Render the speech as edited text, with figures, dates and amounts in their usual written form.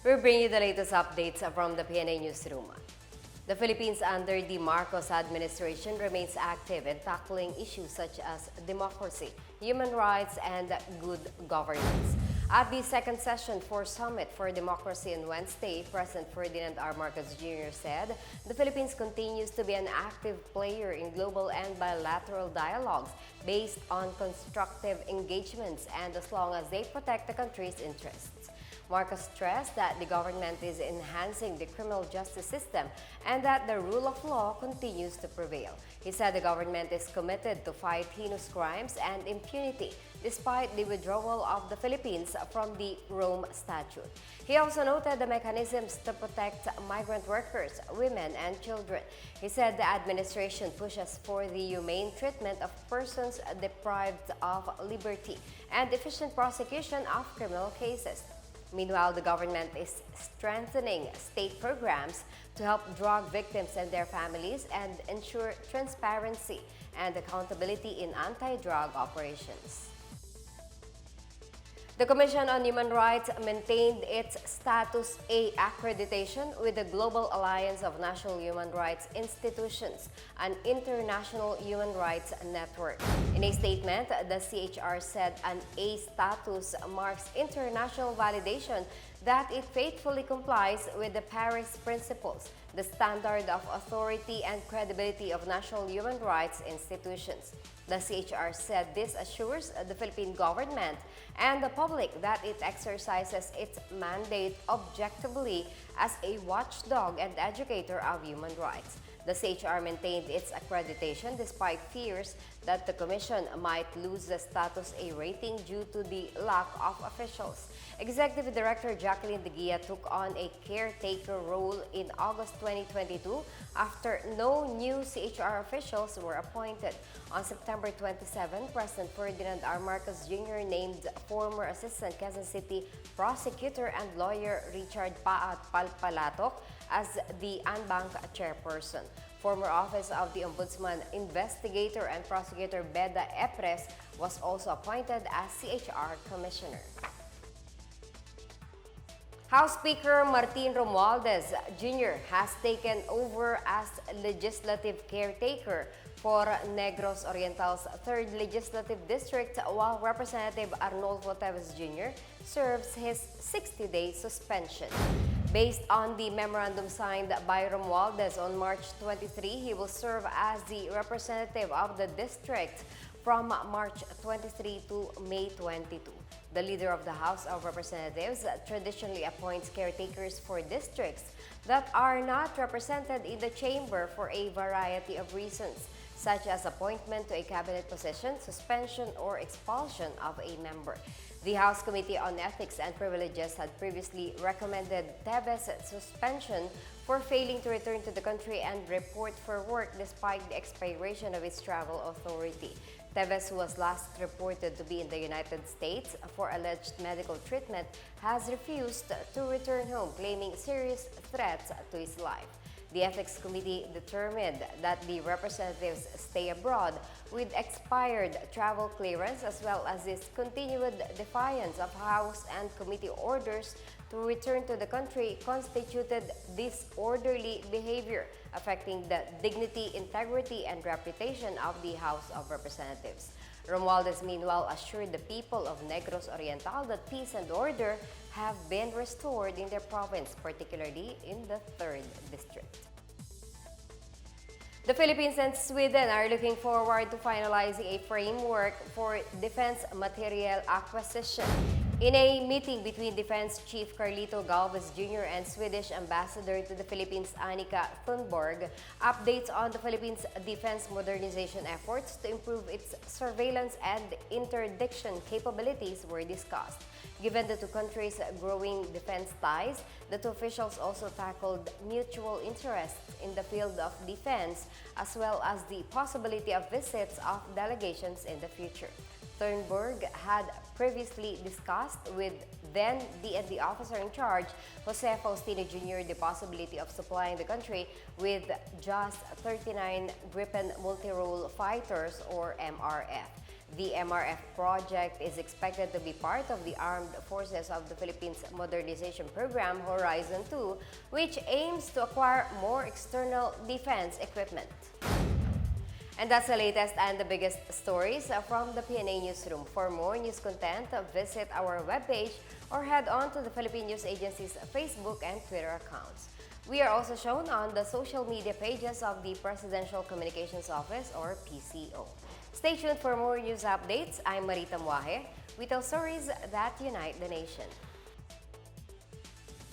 We bring you the latest updates from the Pna Newsroom. The Philippines under the Marcos administration remains active in tackling issues such as democracy, human rights, and good governance. At the second session for Summit for Democracy on Wednesday, President Ferdinand R. Marcos Jr. said the Philippines continues to be an active player in global and bilateral dialogues based on constructive engagements and as long as they protect the country's interests. Marcos stressed that the government is enhancing the criminal justice system and that the rule of law continues to prevail. He said the government is committed to fight heinous crimes and impunity despite the withdrawal of the Philippines from the Rome Statute. He also noted the mechanisms to protect migrant workers, women, and children. He said the administration pushes for the humane treatment of persons deprived of liberty and efficient prosecution of criminal cases. Meanwhile, the government is strengthening state programs to help drug victims and their families and ensure transparency and accountability in anti-drug operations. The Commission on Human Rights maintained its Status A accreditation with the Global Alliance of National Human Rights Institutions, an international human rights network. In a statement, the CHR said an A status marks international validation that it faithfully complies with the Paris Principles, the standard of authority and credibility of national human rights institutions. The CHR said this assures the Philippine government and the public that it exercises its mandate objectively as a watchdog and educator of human rights. The CHR maintained its accreditation despite fears that the Commission might lose the Status A rating due to the lack of officials. Executive Director Jacqueline De Guia took on a caretaker role in August 2022 after no new CHR officials were appointed. On September 27, President Ferdinand R. Marcos Jr. named former Assistant Quezon City Prosecutor and lawyer Richard Paat Palpalatok as the Anbank chairperson. Former Office of the Ombudsman Investigator and Prosecutor Beda Epres was also appointed as CHR Commissioner. House Speaker Martin Romualdez Jr. has taken over as legislative caretaker for Negros Oriental's 3rd Legislative District while Representative Arnolfo Teves Jr. serves his 60-day suspension. Based on the memorandum signed by Romualdez on March 23, he will serve as the representative of the district from March 23 to May 22. The leader of the House of Representatives traditionally appoints caretakers for districts that are not represented in the chamber for a variety of reasons, such as appointment to a cabinet position, suspension, or expulsion of a member. The House Committee on Ethics and Privileges had previously recommended Teves' suspension for failing to return to the country and report for work despite the expiration of his travel authority. Teves, who was last reported to be in the United States for alleged medical treatment, has refused to return home, claiming serious threats to his life. The Ethics Committee determined that the representatives stay abroad with expired travel clearance as well as his continued defiance of House and committee orders to return to the country constituted disorderly behavior affecting the dignity, integrity, and reputation of the House of Representatives. Romualdez, meanwhile, assured the people of Negros Oriental that peace and order have been restored in their province, particularly in the 3rd District. The Philippines and Sweden are looking forward to finalizing a framework for defense materiel acquisition. In a meeting between Defense Chief Carlito Galvez Jr. and Swedish Ambassador to the Philippines Annika Thunborg, updates on the Philippines' defense modernization efforts to improve its surveillance and interdiction capabilities were discussed. Given the two countries' growing defense ties, the two officials also tackled mutual interests in the field of defense as well as the possibility of visits of delegations in the future. Thunberg had previously discussed with then D&D officer in charge, Jose Faustino Jr., the possibility of supplying the country with just 39 Gripen multi-role fighters or MRF. The MRF project is expected to be part of the Armed Forces of the Philippines Modernization Program Horizon 2, which aims to acquire more external defense equipment. And that's the latest and the biggest stories from the Pna Newsroom. For more news content, visit our webpage or head on to the Philippine News Agency's Facebook and Twitter accounts. We are also shown on the social media pages of the Presidential Communications Office or PCO. Stay tuned for more news updates. I'm Marita Muaje. We tell stories that unite the nation.